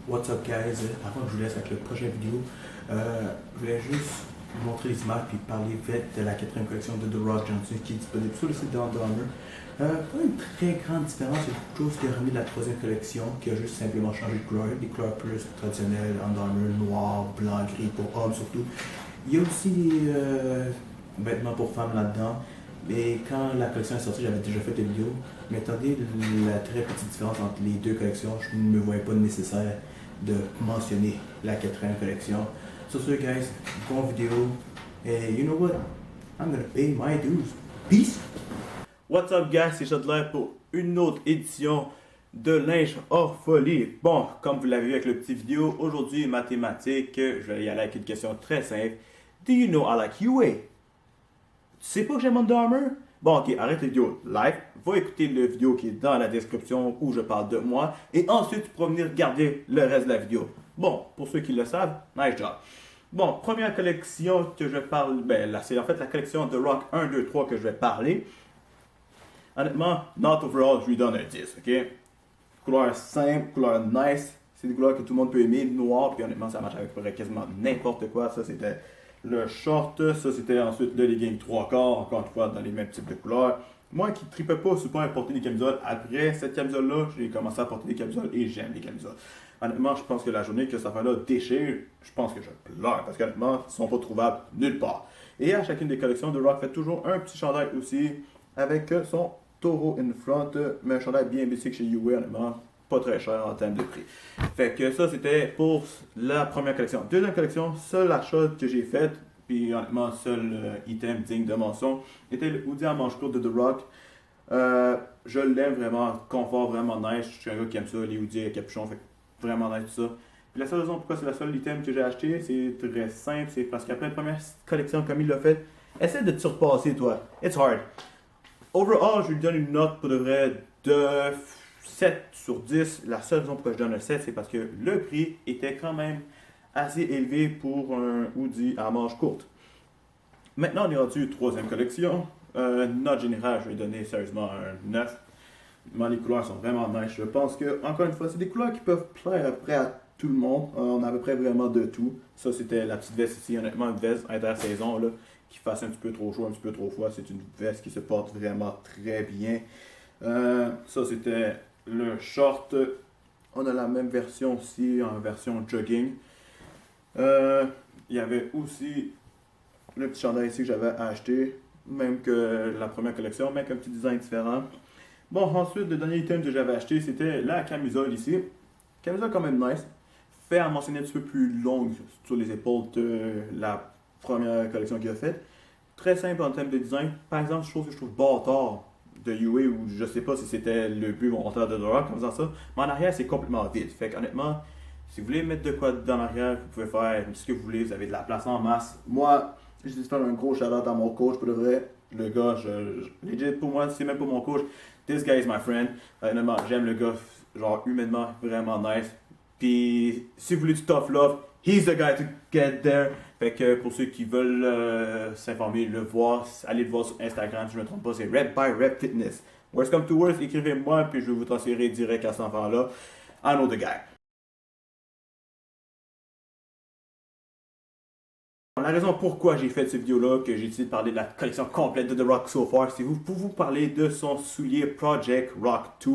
What's up guys? Avant que je vous laisse avec la prochaine vidéo, je voulais juste vous montrer les images puis parler vite de la quatrième collection de The Rock Johnson qui est disponible sur le site d'Under Armour. Pas une très grande différence, il y a beaucoup de choses qui est remis de la troisième collection qui a juste simplement changé de couleur, des couleurs plus traditionnelles, Under Armour, noir, blanc, gris pour hommes surtout. Il y a aussi des vêtements pour femmes là-dedans. Mais quand la collection est sortie, j'avais déjà fait des vidéos. Mais attendez, la très petite différence entre les deux collections, je ne me voyais pas nécessaire de mentionner la quatrième collection. Sur ce, guys, bonne vidéo. Et you know what? I'm gonna pay my dues. Peace! What's up, guys? C'est Chadler pour une autre édition de Linge hors folie. Bon, comme vous l'avez vu avec le petit vidéo, aujourd'hui, mathématiques, je vais y aller avec une question très simple. Do you know I like UA? Tu sais pas que j'aime Under Armour? Bon, ok, arrête la vidéo live, va écouter la vidéo qui est dans la description où je parle de moi, et ensuite tu pourras venir regarder le reste de la vidéo. Bon, pour ceux qui le savent, nice job. Bon, première collection que je parle, c'est en fait la collection de Rock 1, 2, 3 que je vais parler. Honnêtement, not overall, je lui donne un 10, ok? Couleur simple, couleur nice, c'est des couleurs que tout le monde peut aimer, noir, puis honnêtement ça marche avec quasiment n'importe quoi, ça c'était le short, ça c'était ensuite le legging 3 quarts, encore une fois dans les mêmes types de couleurs. Moi qui ne tripais pas super à porter des camisoles, après cette camisole-là, j'ai commencé à porter des camisoles et j'aime les camisoles. Honnêtement, je pense que la journée que cette affaire-là déchire, je pense que je pleure parce qu'honnêtement, ils ne sont pas trouvables nulle part. Et à chacune des collections, The Rock fait toujours un petit chandail aussi avec son taureau in front, mais un chandail bien basique chez UA, honnêtement, pas très cher en termes de prix. Fait que ça, c'était pour la première collection. Deuxième collection, seul achat que j'ai fait, puis honnêtement, seul item digne de mention, était le hoodie à manche courte de The Rock. Je l'aime vraiment, confort vraiment nice. Je suis un gars qui aime ça, les hoodies à capuchon, fait vraiment nice tout ça. Puis la seule raison pourquoi c'est la seule item que j'ai acheté, c'est très simple, c'est parce qu'après la première collection comme il l'a fait, essaie de te surpasser toi. It's hard. Overall, je lui donne une note pour de vrai de 7 sur 10. La seule raison pourquoi je donne un 7, c'est parce que le prix était quand même assez élevé pour un hoodie à manches courtes. Maintenant, on est rendu troisième collection. Note générale, je vais donner sérieusement un 9. Mais les couleurs sont vraiment nice. Je pense que, encore une fois, c'est des couleurs qui peuvent plaire après à tout le monde. On a à peu près vraiment de tout. Ça, c'était la petite veste ici. Honnêtement, une veste intersaison là, qui fasse un petit peu trop chaud, un petit peu trop froid. C'est une veste qui se porte vraiment très bien. Ça, c'était le short. On a la même version aussi, en version jogging. Il y avait aussi le petit chandail ici que j'avais acheté, même que la première collection, mais avec un petit design différent. Bon, ensuite, le dernier item que j'avais acheté, c'était la camisole ici. Camisole quand même nice. Fait à mentionner un petit peu plus longue sur les épaules de la première collection qu'il a faite. Très simple en termes de design. Par exemple, je trouve bâtard de UA, ou je sais pas si c'était le but volontaire de The Rock en faisant ça, mais en arrière, c'est complètement vide. Fait qu'honnêtement, si vous voulez mettre de quoi dans l'arrière, vous pouvez faire ce que vous voulez, vous avez de la place en masse. Moi, j'ai décidé de faire un gros shout-out à mon coach pour le vrai. Le gars, legit, pour moi, c'est même pas mon coach. This guy is my friend. Honnêtement, j'aime le gars, genre humainement, vraiment nice. Puis, si vous voulez du tough love, he's the guy to get there. Fait que pour ceux qui veulent s'informer, le voir, allez le voir sur Instagram, si je ne me trompe pas, c'est Rep by Rep Fitness. Worst come to worst, écrivez-moi, puis je vais vous transférer direct à cet enfant-là. I know the guy. La raison pourquoi j'ai fait cette vidéo-là, que j'ai décidé de parler de la collection complète de The Rock so far, c'est pour vous parler de son soulier Project Rock 2.